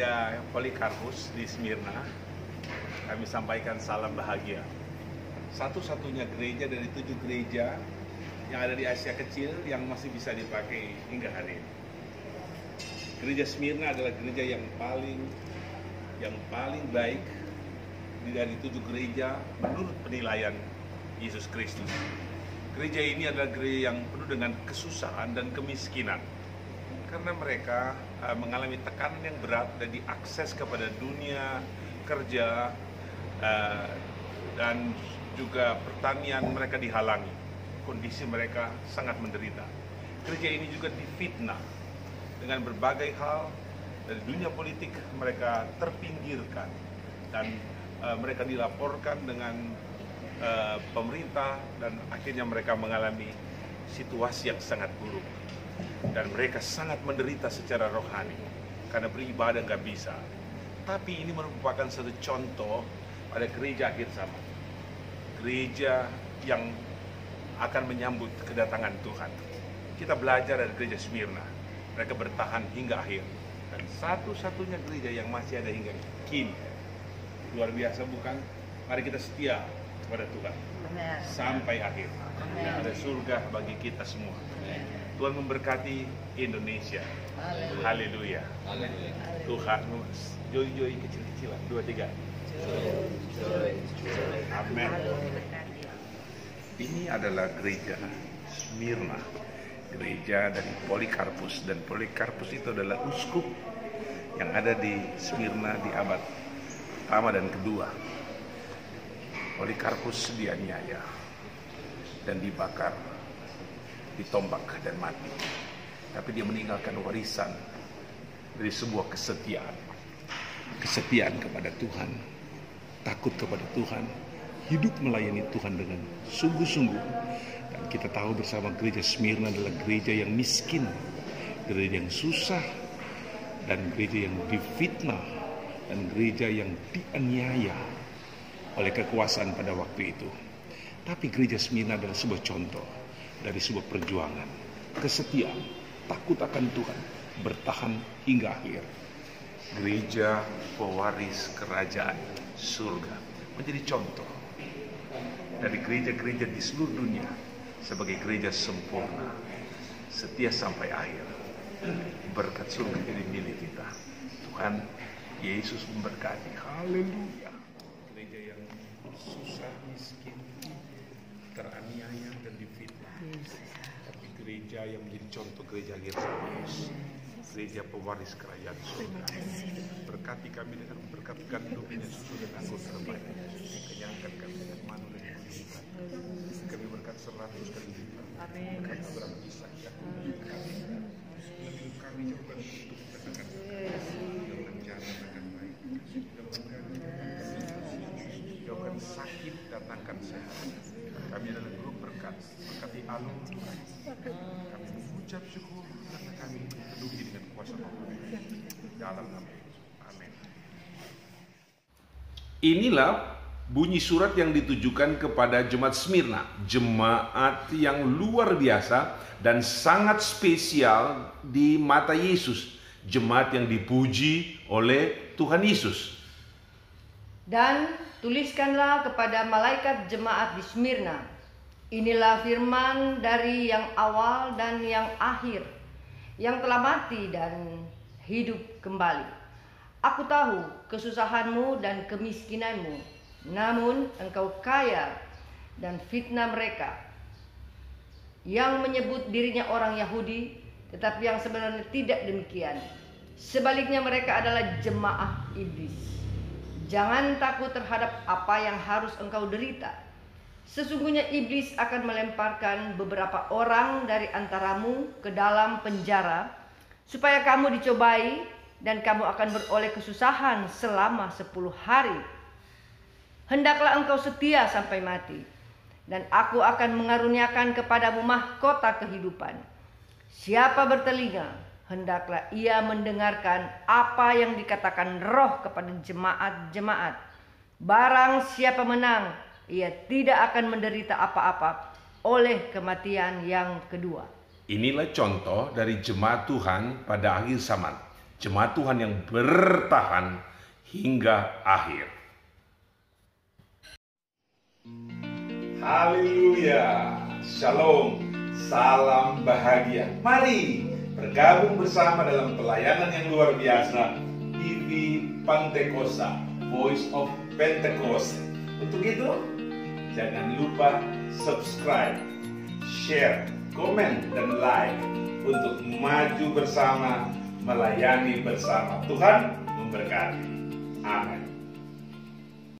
gereja Polikarpus di Smyrna, kami sampaikan salam bahagia. Satu-satunya gereja dari 7 gereja yang ada di Asia Kecil yang masih bisa dipakai hingga hari ini. Gereja Smyrna adalah gereja yang paling baik dari 7 gereja menurut penilaian Yesus Kristus. Gereja ini adalah gereja yang penuh dengan kesusahan dan kemiskinan, karena mereka mengalami tekanan yang berat dan diakses kepada dunia kerja dan juga pertanian mereka dihalangi. Kondisi mereka sangat menderita. Gereja ini juga difitnah dengan berbagai hal. Dari dunia politik mereka terpinggirkan dan mereka dilaporkan dengan pemerintah, dan akhirnya mereka mengalami situasi yang sangat buruk. Dan mereka sangat menderita secara rohani karena beribadah nggak bisa. Tapi ini merupakan satu contoh pada gereja akhir zaman, gereja yang akan menyambut kedatangan Tuhan. Kita belajar dari gereja Smyrna, mereka bertahan hingga akhir, dan satu-satunya gereja yang masih ada hingga kini. Luar biasa bukan? Mari kita setia kepada Tuhan sampai akhir. Ada surga bagi kita semua. Tuhan memberkati Indonesia. Haleluya. Tuhan, joy kecil-kecilan. 2, 3. Amin. Ini adalah gereja Smyrna, gereja dari Polikarpus, dan Polikarpus itu adalah uskup yang ada di Smyrna di abad pertama dan kedua. Polikarpus dianiaya dan dibakar, ditombak dan mati. Tapi dia meninggalkan warisan dari sebuah kesetiaan kepada Tuhan, takut kepada Tuhan, hidup melayani Tuhan dengan sungguh-sungguh. Dan kita tahu bersama gereja Smyrna adalah gereja yang miskin, gereja yang susah, dan gereja yang difitnah, dan gereja yang dianiaya oleh kekuasaan pada waktu itu. Tapi gereja Smyrna adalah sebuah contoh dari sebuah perjuangan, kesetiaan, takut akan Tuhan, bertahan hingga akhir. Gereja pewaris kerajaan surga menjadi contoh dari gereja-gereja di seluruh dunia sebagai gereja sempurna, setia sampai akhir. Berkat surga jadi milik kita. Tuhan Yesus memberkati. Haleluya. Gereja yang susah, miskin, teraniaya dan difitnah, tapi gereja yang menjadi contoh gereja akhir zaman, gereja pewaris kerajaan surga. Berkati kami dengan berkat gandum dan susu dan anggur terbaik, kenyangkan kami dengan manu dan kehidupan. Kami berkat 100 kali lipat. Berkat Abraham, Ishak, Yakub dan kami. Hidup kami jauhkan untuk katakan jauhkan jalan akan baik, jauhkan sakit, datangkan sehat. Kami adalah guru berkat, berkati alun Tuhan. Kami mengucap syukur karena kami dipenuhi dengan kuasa Roh dalam nama Yesus. Amin. Inilah bunyi surat yang ditujukan kepada jemaat Smyrna, jemaat yang luar biasa dan sangat spesial di mata Yesus, jemaat yang dipuji oleh Tuhan Yesus. Dan tuliskanlah kepada malaikat jemaat di Smyrna, inilah firman dari yang awal dan yang akhir, yang telah mati dan hidup kembali. Aku tahu kesusahanmu dan kemiskinanmu, namun engkau kaya, dan fitnah mereka yang menyebut dirinya orang Yahudi, tetapi yang sebenarnya tidak demikian. Sebaliknya mereka adalah jemaah iblis. Jangan takut terhadap apa yang harus engkau derita. Sesungguhnya iblis akan melemparkan beberapa orang dari antaramu ke dalam penjara, supaya kamu dicobai, dan kamu akan beroleh kesusahan selama 10 hari. Hendaklah engkau setia sampai mati, dan aku akan mengaruniakan kepadamu mahkota kehidupan. Siapa bertelinga, hendaklah ia mendengarkan apa yang dikatakan Roh kepada jemaat-jemaat. Barang siapa menang, ia tidak akan menderita apa-apa oleh kematian yang kedua. Inilah contoh dari jemaat Tuhan pada akhir zaman. jemaat Tuhan yang bertahan hingga akhir. Haleluya, shalom, salam bahagia. Mari bergabung bersama dalam pelayanan yang luar biasa TV Pantekosta, Voice of Pentecost. Untuk itu, jangan lupa subscribe, share, komen, dan like untuk maju bersama, melayani bersama. Tuhan memberkati. Amin.